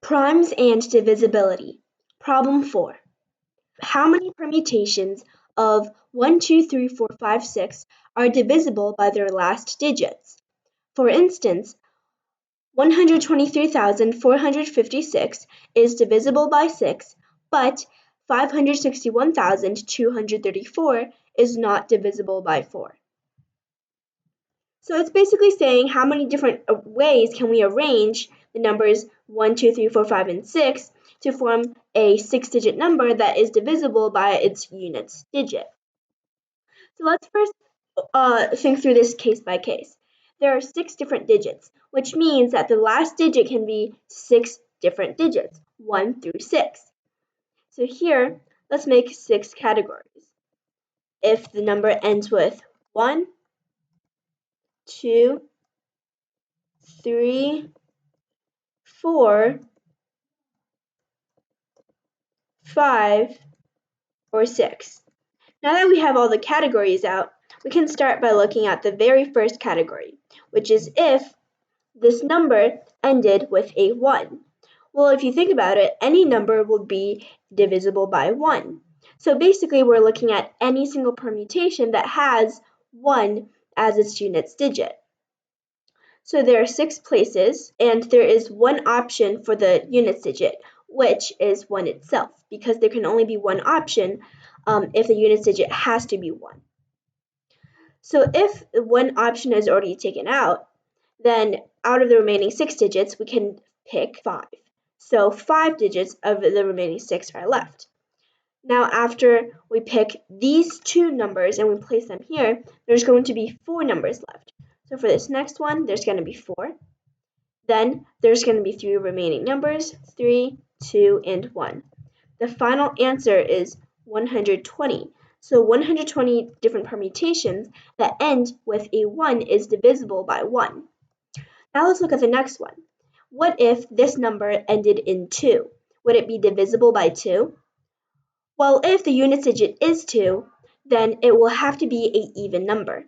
Primes and divisibility. Problem 4. How many permutations of 1, 2, 3, 4, 5, 6 are divisible by their last digits? For instance, 123,456 is divisible by 6, but 561,234 is not divisible by 4. So it's basically saying how many different ways can we arrange the numbers 1, 2, 3, 4, 5, and 6 to form a 6-digit number that is divisible by its units digit. So let's first think through this case by case. There are 6 different digits, which means that the last digit can be 6 different digits, 1 through 6. So here, let's make 6 categories. If the number ends with 1, 2, 3, 4, 5, or 6. Now that we have all the categories out, we can start by looking at the very first category, which is if this number ended with a 1. Well, if you think about it, any number will be divisible by 1. So basically, we're looking at any single permutation that has 1 as its units digit. So there are 6 places, and there is one option for the units digit, which is 1 itself, because there can only be one option if the units digit has to be 1. So if one option is already taken out, then out of the remaining 6 digits, we can pick 5. So 5 digits of the remaining 6 are left. Now after we pick these 2 numbers and we place them here, there's going to be 4 numbers left. So for this next one, there's going to be 4. Then there's going to be 3 remaining numbers, 3, 2, and 1. The final answer is 120. So 120 different permutations that end with a 1 is divisible by 1. Now let's look at the next one. What if this number ended in 2? Would it be divisible by 2? Well, if the units digit is 2, then it will have to be an even number.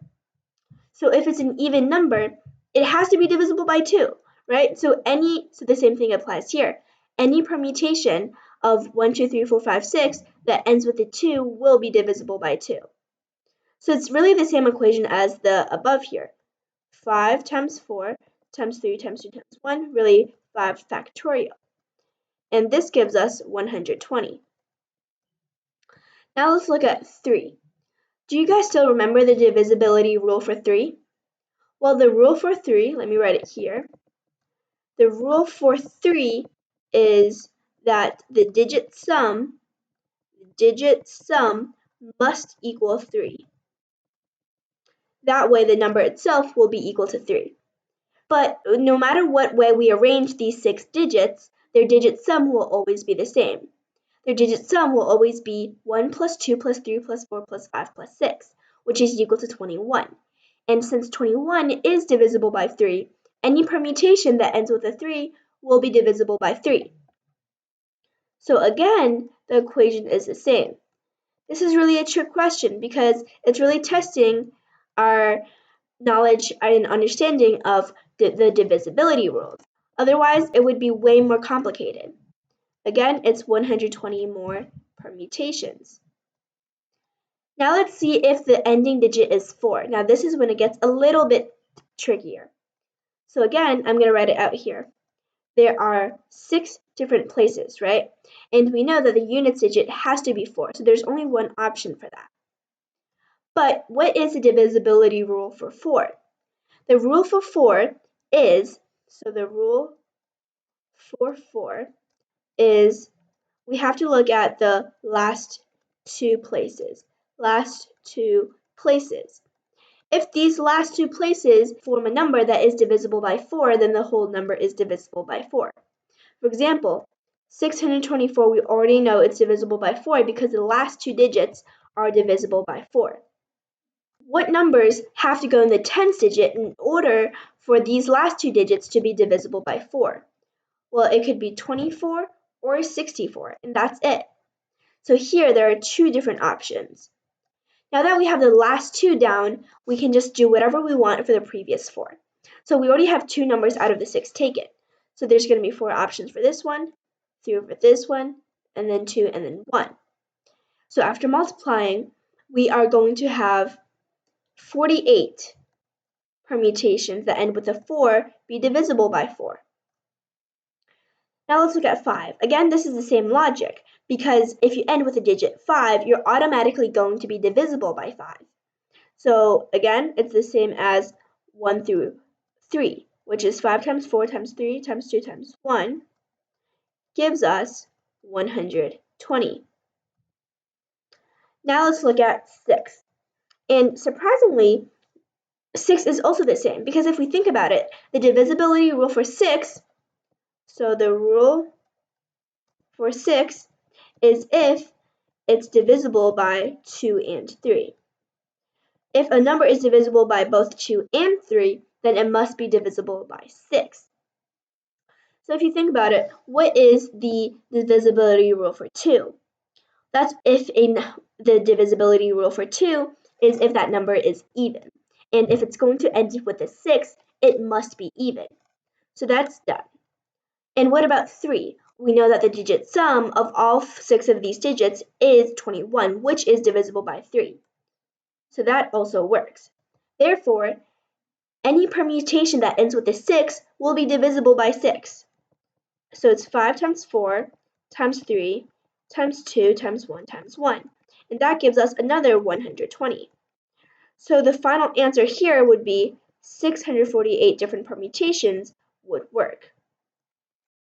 So if it's an even number, it has to be divisible by 2, right? So the same thing applies here. Any permutation of 1, 2, 3, 4, 5, 6 that ends with a 2 will be divisible by 2. So it's really the same equation as the above here. 5 times 4 times 3 times 2 times 1, really 5 factorial. And this gives us 120. Now let's look at 3. Do you guys still remember the divisibility rule for 3? Well, the rule for 3, let me write it here. The rule for 3 is that the digit sum must equal 3. That way the number itself will be equal to 3. But no matter what way we arrange these 6 digits, their digit sum will always be the same. Their digit sum will always be 1 plus 2 plus 3 plus 4 plus 5 plus 6, which is equal to 21. And since 21 is divisible by 3, any permutation that ends with a 3 will be divisible by 3. So again, the equation is the same. This is really a trick question because it's really testing our knowledge and understanding of the divisibility rules. Otherwise, it would be way more complicated. Again, it's 120 more permutations. Now let's see if the ending digit is 4. Now this is when it gets a little bit trickier. So again, I'm going to write it out here. There are 6 different places, right? And we know that the units digit has to be 4, so there's only one option for that. But what is the divisibility rule for 4? The rule for 4 is, the rule for 4 is we have to look at the last 2 places. If these last 2 places form a number that is divisible by 4, then the whole number is divisible by 4. For example, 624, we already know it's divisible by 4 because the last 2 digits are divisible by 4. What numbers have to go in the tens digit in order for these last 2 digits to be divisible by 4? Well, it could be 24 or 64, and that's it. So here there are 2 different options. Now that we have the last 2 down, we can just do whatever we want for the previous 4. So we already have 2 numbers out of the 6 taken. So there's going to be 4 options for this one, 3 for this one, and then 2, and then 1. So after multiplying, we are going to have 48 permutations that end with a 4 be divisible by 4. Now let's look at 5. Again, this is the same logic, because if you end with a digit 5, you're automatically going to be divisible by 5. So again, it's the same as 1 through 3, which is 5 times 4 times 3 times 2 times 1 gives us 120. Now let's look at 6. And surprisingly, 6 is also the same, because if we think about it, the divisibility rule for 6, so the rule for 6 is if it's divisible by 2 and 3. If a number is divisible by both 2 and 3, then it must be divisible by 6. So if you think about it, what is the divisibility rule for 2? That's if the divisibility rule for 2 is if that number is even. And if it's going to end with a 6, it must be even. So that's done. And what about 3? We know that the digit sum of all 6 of these digits is 21, which is divisible by 3. So that also works. Therefore, any permutation that ends with a 6 will be divisible by 6. So it's 5 times 4 times 3 times 2 times 1 times 1. And that gives us another 120. So the final answer here would be 648 different permutations would work.